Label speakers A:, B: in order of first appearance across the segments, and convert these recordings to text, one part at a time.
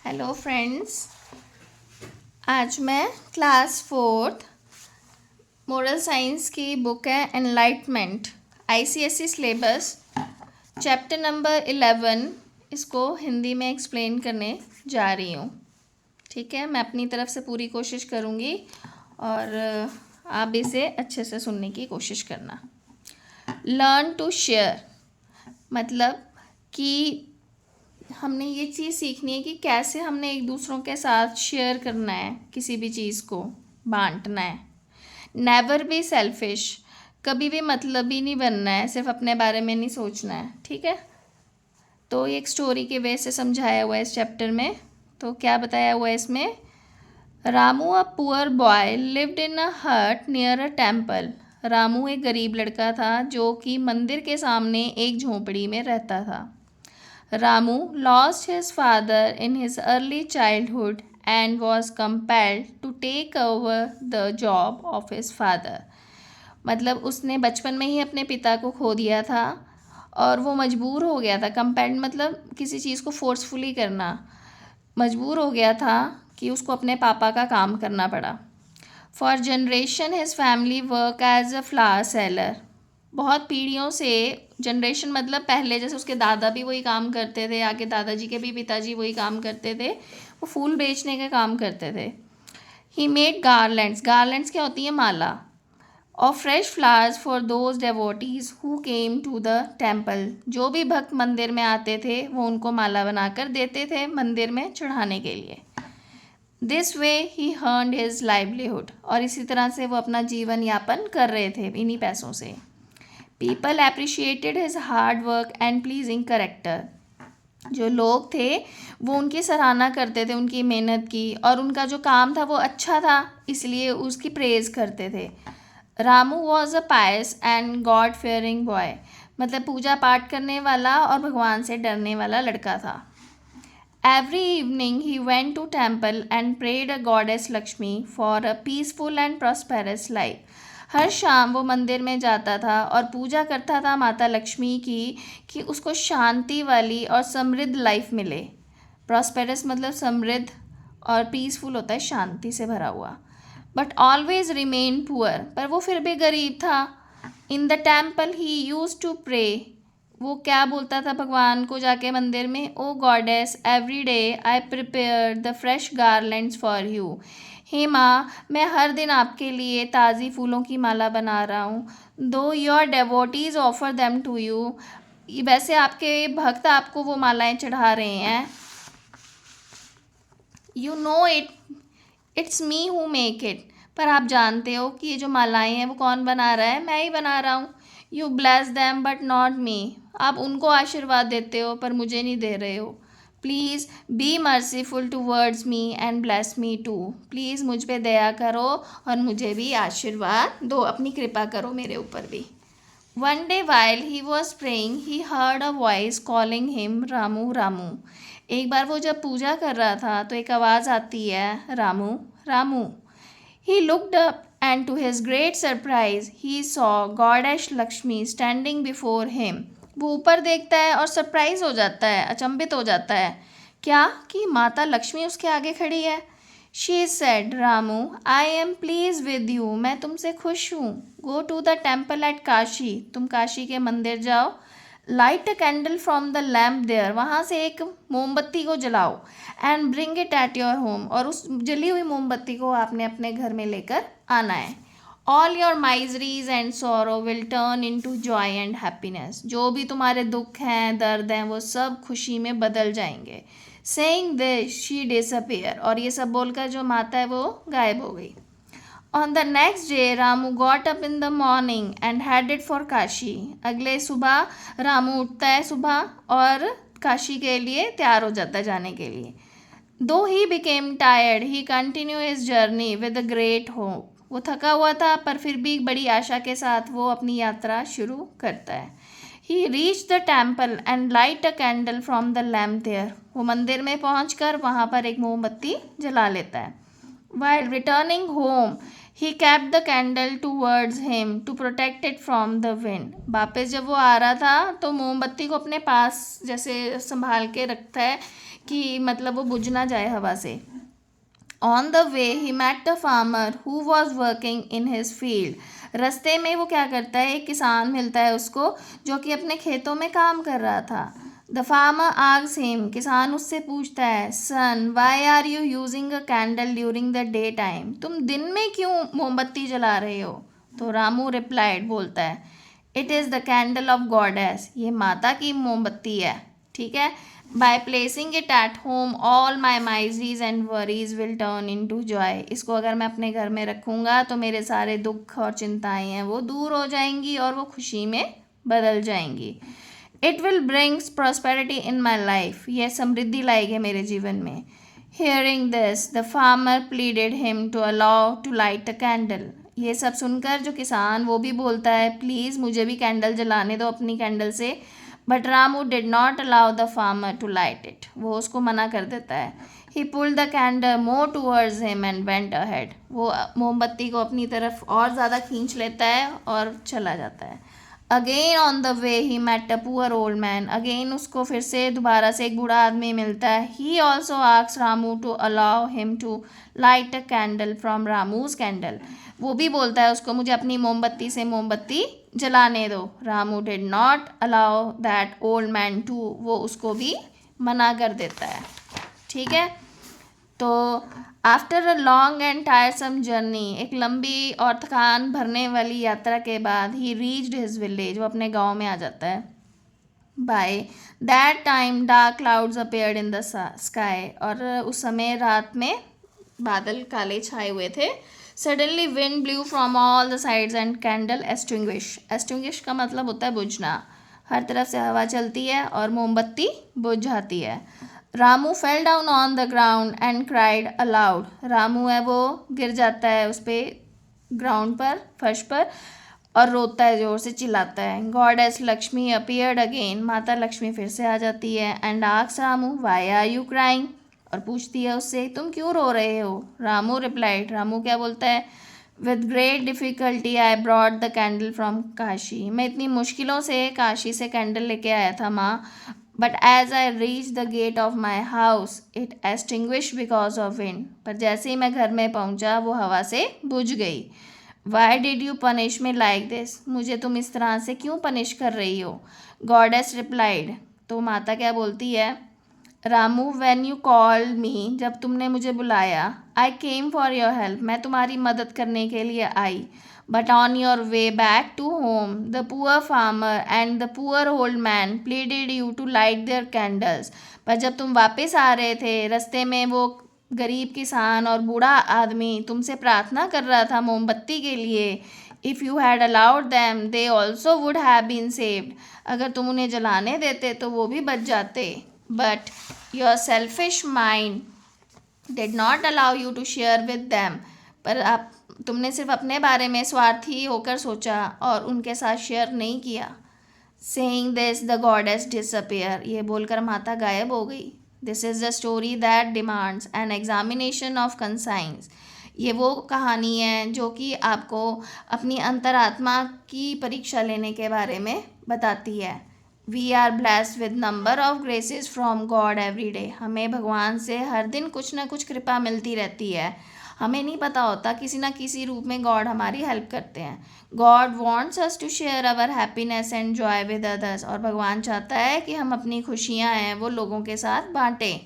A: Hello friends. आज मैं class fourth moral science की बुक है enlightenment, ICSE syllabus, chapter number 11 इसको हिंदी में एक्सप्लेन करने जा रही हूँ। ठीक है, मैं अपनी तरफ से पूरी कोशिश करूँगी और आप इसे अच्छे से सुनने की कोशिश करना। लर्न टू शेयर मतलब कि हमने ये चीज़ सीखनी है कि कैसे हमने एक दूसरों के साथ शेयर करना है, किसी भी चीज़ को बांटना है। नेवर बी सेल्फिश, कभी भी मतलबी नहीं बनना है, सिर्फ अपने बारे में नहीं सोचना है। ठीक है, तो ये एक स्टोरी के वे से समझाया हुआ है इस चैप्टर में। तो क्या बताया हुआ है इसमें? Ramu a poor boy lived in a hut near a temple. Ramu एक गरीब लड़का था जो कि मंदिर के सामने एक झोंपड़ी में रहता था। Ramu lost his father in his early childhood and was compelled to take over the job of his father. मतलब उसने बचपन में ही अपने पिता को खो दिया था और वो मजबूर हो गया था। कंपेल्ड मतलब किसी चीज़ को फोर्सफुली करना, मजबूर हो गया था कि उसको अपने पापा का काम करना पड़ा। For generation his family work as a flower seller. बहुत पीढ़ियों से, जनरेशन मतलब पहले जैसे उसके दादा भी वही काम करते थे, आगे दादाजी के भी पिताजी वही काम करते थे, वो फूल बेचने का काम करते थे। ही मेड गार्लैंड्स, गार्लैंड्स क्या होती है? माला। और fresh flowers for those devotees who came to the temple, जो भी भक्त मंदिर में आते थे वो उनको माला बनाकर देते थे मंदिर में चढ़ाने के लिए। This way he earned his livelihood, और इसी तरह से वो अपना जीवन यापन कर रहे थे इन्हीं पैसों से। People appreciated his hard work and pleasing character, जो लोग थे वो उनकी सराहना करते थे, उनकी मेहनत की, और उनका जो काम था वो अच्छा था इसलिए उसकी प्रेज करते थे। Ramu was a pious and god fearing boy, मतलब पूजा पाठ करने वाला और भगवान से डरने वाला लड़का था। Every evening he went to temple and prayed a goddess Lakshmi for a peaceful and prosperous life. हर शाम वो मंदिर में जाता था और पूजा करता था माता लक्ष्मी की कि उसको शांति वाली और समृद्ध लाइफ मिले। प्रॉस्पेरस मतलब समृद्ध, और पीसफुल होता है शांति से भरा हुआ। बट ऑलवेज रिमेन पुअर, पर वो फिर भी गरीब था। In the temple he used to pray, वो क्या बोलता था भगवान को जाके मंदिर में? O goddess, every day I prepare the fresh garlands for you. हे माँ, मैं हर दिन आपके लिए ताज़ी फूलों की माला बना रहा हूँ। Though your devotees offer them to you, वैसे आपके भक्त आपको वो मालाएं चढ़ा रहे हैं। You know it's me who make it, पर आप जानते हो कि ये जो मालाएं हैं वो कौन बना रहा है? मैं ही बना रहा हूँ। You bless them but not me, आप उनको आशीर्वाद देते हो पर मुझे नहीं दे रहे हो। Please be merciful towards me and bless me too, please मुझ पे दया करो और मुझे भी आशीर्वाद दो, अपनी कृपा करो मेरे ऊपर भी। One day while he was praying he heard a voice calling him Ramu Ramu. एक बार वो जब पूजा कर रहा था तो एक आवाज़ आती है, Ramu Ramu. He looked up and to his great surprise he saw goddess Lakshmi standing before him. वो ऊपर देखता है और सरप्राइज हो जाता है, अचंभित हो जाता है। क्या? कि माता लक्ष्मी उसके आगे खड़ी है। She said, Ramu, I am pleased with you, मैं तुमसे खुश हूँ। Go to the temple at Kashi, तुम काशी के मंदिर जाओ। Light a candle from the lamp there, वहाँ से एक मोमबत्ती को जलाओ। And bring it at your home, और उस जली हुई मोमबत्ती को आपने अपने घर में लेकर आना है। All your miseries and sorrow will turn into joy and happiness, जो भी तुम्हारे दुख हैं, दर्द हैं, वो सब खुशी में बदल जाएंगे। सेइंग दिस शी डिसअपियर, और ये सब बोलकर जो माता है वो गायब हो गई। On the next day, Ramu got up in the morning and headed for Kashi. अगले सुबह रामू उठता है सुबह और काशी के लिए तैयार हो जाता है जाने के लिए। Though he became tired, he continued his journey with a great hope. वो थका हुआ था पर फिर भी बड़ी आशा के साथ वो अपनी यात्रा शुरू करता है। He reached the temple and light a candle from the lamp there. वो मंदिर में पहुंचकर वहाँ पर एक मोमबत्ती जला लेता है। While returning home, he kept the candle towards him to protect it from the wind. वापस जब वो आ रहा था तो मोमबत्ती को अपने पास जैसे संभाल के रखता है कि मतलब वो बुझ ना जाए हवा से। On the way he met the farmer who was working in his field. रास्ते में वो क्या करता है, एक किसान मिलता है उसको जो कि अपने खेतों में काम कर रहा था। द फार्मर आस्क्स हिम, किसान उससे पूछता है, son why are you using a candle during the day time, तुम दिन में क्यों मोमबत्ती जला रहे हो? तो रामू रिप्लाइड, बोलता है, it is the candle of goddess, ये माता की मोमबत्ती है, ठीक है। By placing it at home all my miseries and worries will turn into joy. इसको अगर मैं अपने घर में रखूँगा तो मेरे सारे दुख और चिंताएँ हैं वो दूर हो जाएंगी और वो खुशी में बदल जाएंगी। It will brings prosperity in my life, यह समृद्धि लाएगी मेरे जीवन में। Hearing this the farmer pleaded him to allow to light a candle. ये सब सुनकर जो किसान वो भी बोलता है, प्लीज़ मुझे भी कैंडल जलाने दो अपनी कैंडल से। But Ramu did not allow the farmer to light it, वो उसको मना कर देता है। He pulled the candle more towards him and went ahead, वो मोमबत्ती को अपनी तरफ और ज़्यादा खींच लेता है और चला जाता है। Again on the way he met a poor old man, again उसको फिर से दोबारा से एक बूढ़ा आदमी मिलता है। He also asks Ramu to allow him to light a candle from Ramu's candle, वो भी बोलता है उसको मुझे अपनी मोमबत्ती से मोमबत्ती जलाने दो। Ramu did not allow that old man to, वो उसको भी मना कर देता है, ठीक है। तो after a long and टायरसम journey, एक लंबी और थकान भरने वाली यात्रा के बाद, ही रीच्ड हिज विलेज, वो अपने गांव में आ जाता है। By that time dark clouds appeared in the sky, और उस समय रात में बादल काले छाए हुए थे। Suddenly wind blue from all the sides and candle extinguish, extinguish का मतलब होता है बुझना, हर तरफ से हवा चलती है और मोमबत्ती बुझ जाती है। Ramu fell down on the ground and cried allowed, Ramu है वो गिर जाता है उस पर ग्राउंड पर, फर्श पर, और रोता है, जोर से चिल्लाता है। गॉडेस लक्ष्मी अपीयर्ड अगेन, माता लक्ष्मी फिर से आ जाती है। And asks Ramu why are you crying, और पूछती है उससे तुम क्यों रो रहे हो? रामू रिप्लाइड, रामू क्या बोलता है, with great difficulty I brought the candle from Kashi, मैं इतनी मुश्किलों से काशी से कैंडल लेके आया था माँ। But as I reach the gate of my house it extinguish because of wind, पर जैसे ही मैं घर में पहुँचा वो हवा से बुझ गई। Why did you punish me like this, मुझे तुम इस तरह से क्यों पनिश कर रही हो? गॉडेस रिप्लाइड, तो माता क्या बोलती है, Ramu when you called me, जब तुमने मुझे बुलाया, I came for your help, मैं तुम्हारी मदद करने के लिए आई। But on your way back to home the poor farmer and the poor old man pleaded you to light their candles, पर जब तुम वापस आ रहे थे रास्ते में वो गरीब किसान और बूढ़ा आदमी तुमसे प्रार्थना कर रहा था मोमबत्ती के लिए। If you had allowed them they also would have been saved, अगर तुम उन्हें जलाने देते तो वो भी बच जाते। But your selfish mind did not allow you to share with them, पर आप तुमने सिर्फ अपने बारे में स्वार्थी होकर सोचा और उनके साथ शेयर नहीं किया। Saying this the goddess disappear, ये बोलकर माता गायब हो गई। This is the story that demands an examination of conscience, ये वो कहानी है जो कि आपको अपनी अंतरात्मा की परीक्षा लेने के बारे में बताती है। We are blessed with number of graces from God every day, हमें भगवान से हर दिन कुछ ना कुछ कृपा मिलती रहती है। हमें नहीं पता होता, किसी ना किसी रूप में गॉड हमारी हेल्प करते हैं। God wants us to share our happiness and joy with others, और भगवान चाहता है कि हम अपनी खुशियाँ हैं वो लोगों के साथ बांटें।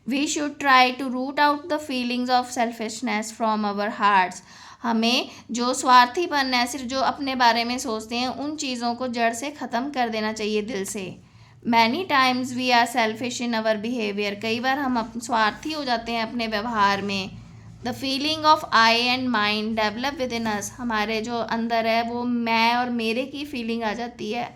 A: We should try to root out the feelings of selfishness from our hearts, हमें जो स्वार्थीपन है, सिर्फ जो अपने बारे में सोचते हैं, उन चीज़ों को जड़ से ख़त्म कर देना चाहिए दिल से। Many times we are selfish in our behaviour, कई बार हम स्वार्थी हो जाते हैं अपने व्यवहार में। The feeling of I and mind develop within us, हमारे जो अंदर है वो मैं और मेरे की फीलिंग आ जाती है।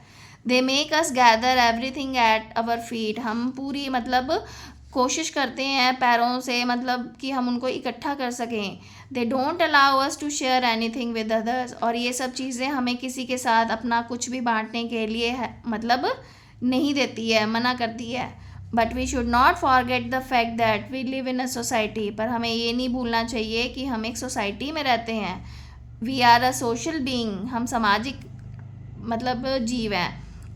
A: They make us gather everything at our feet, हम पूरी मतलब कोशिश करते हैं पैरों से मतलब कि हम उनको इकट्ठा कर सकें। They don't allow us to share anything with others, और ये सब चीज़ें हमें किसी के साथ अपना कुछ भी बांटने के लिए मतलब नहीं देती है, मना करती है। But we should not forget the fact that we live in a society, पर हमें ये नहीं भूलना चाहिए कि हम एक सोसाइटी में रहते हैं। We are a social being, हम सामाजिक मतलब जीव हैं,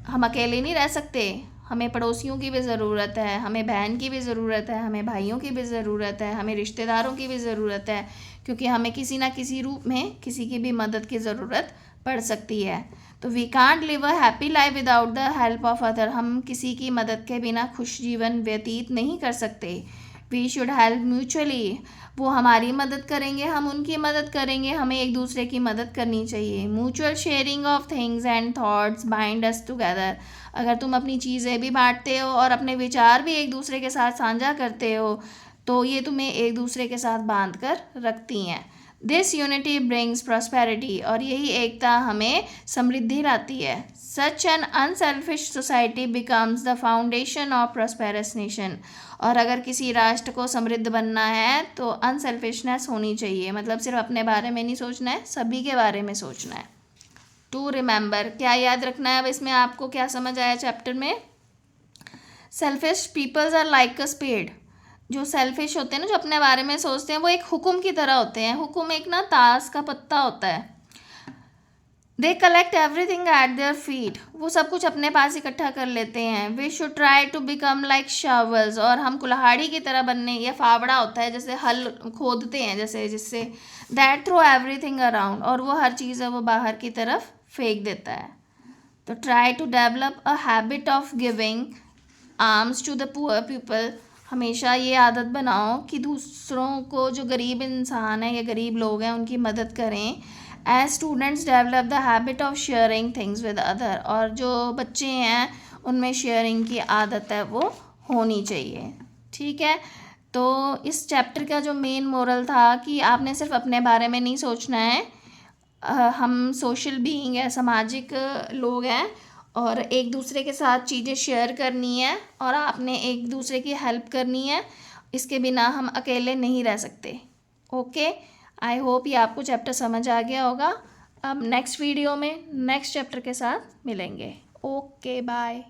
A: हम अकेले नहीं रह सकते, हमें पड़ोसियों की भी ज़रूरत है, हमें बहन की भी ज़रूरत है, हमें भाइयों की भी ज़रूरत है, हमें रिश्तेदारों की भी ज़रूरत है, क्योंकि हमें किसी ना किसी रूप में किसी की भी मदद की ज़रूरत पड़ सकती है। तो we can't live a happy life without the help of other, हम किसी की मदद के बिना खुश जीवन व्यतीत नहीं कर सकते। वी शुड हेल्प म्यूचुअली, वो हमारी मदद करेंगे, हम उनकी मदद करेंगे, हमें एक दूसरे की मदद करनी चाहिए। Mutual sharing of things and thoughts bind us together, अगर तुम अपनी चीज़ें भी बांटते हो और अपने विचार भी एक दूसरे के साथ साझा करते हो तो ये तुम्हें एक दूसरे के साथ बांध कर रखती हैं। दिस यूनिटी ब्रिंग्स प्रॉस्पेरिटी, और यही एकता हमें समृद्धि लाती है। Such an unselfish society becomes the foundation of prosperous nation, और अगर किसी राष्ट्र को समृद्ध बनना है तो अनसेल्फिशनेस होनी चाहिए, मतलब सिर्फ अपने बारे में नहीं सोचना है, सभी के बारे में सोचना है। टू रिमेंबर, क्या याद रखना है अब इसमें आपको, क्या समझ आया चैप्टर में? Selfish peoples are like a spade, जो सेल्फिश होते हैं ना, जो अपने बारे में सोचते हैं, वो एक हुक्म की तरह होते हैं। हुक्म एक ना ताश का पत्ता होता है। They collect everything at their feet, वो सब कुछ अपने पास इकट्ठा कर लेते हैं। We should try to become like shovels, और हम कुल्हाड़ी की तरह बनने, या फावड़ा होता है जैसे हल खोदते हैं जैसे, जिससे दैट थ्रो एवरीथिंग अराउंड, और वो हर चीज़ है वो बाहर की तरफ फेंक देता है। तो try to develop a habit of giving arms to the poor people, हमेशा ये आदत बनाओ कि दूसरों को, जो गरीब इंसान है या गरीब लोग हैं, उनकी मदद करें। As students develop the habit of sharing things with other, और जो बच्चे हैं उनमें शेयरिंग की आदत है वो होनी चाहिए। ठीक है, तो इस चैप्टर का जो मेन मोरल था कि आपने सिर्फ अपने बारे में नहीं सोचना है, हम सोशल बीइंग है, सामाजिक लोग हैं, और एक दूसरे के साथ चीज़ें शेयर करनी है और आपने एक दूसरे की हेल्प करनी है, इसके बिना हम अकेले नहीं रह सकते। ओके, आई होप ये आपको चैप्टर समझ आ गया होगा। अब नेक्स्ट वीडियो में नेक्स्ट चैप्टर के साथ मिलेंगे। Okay, bye.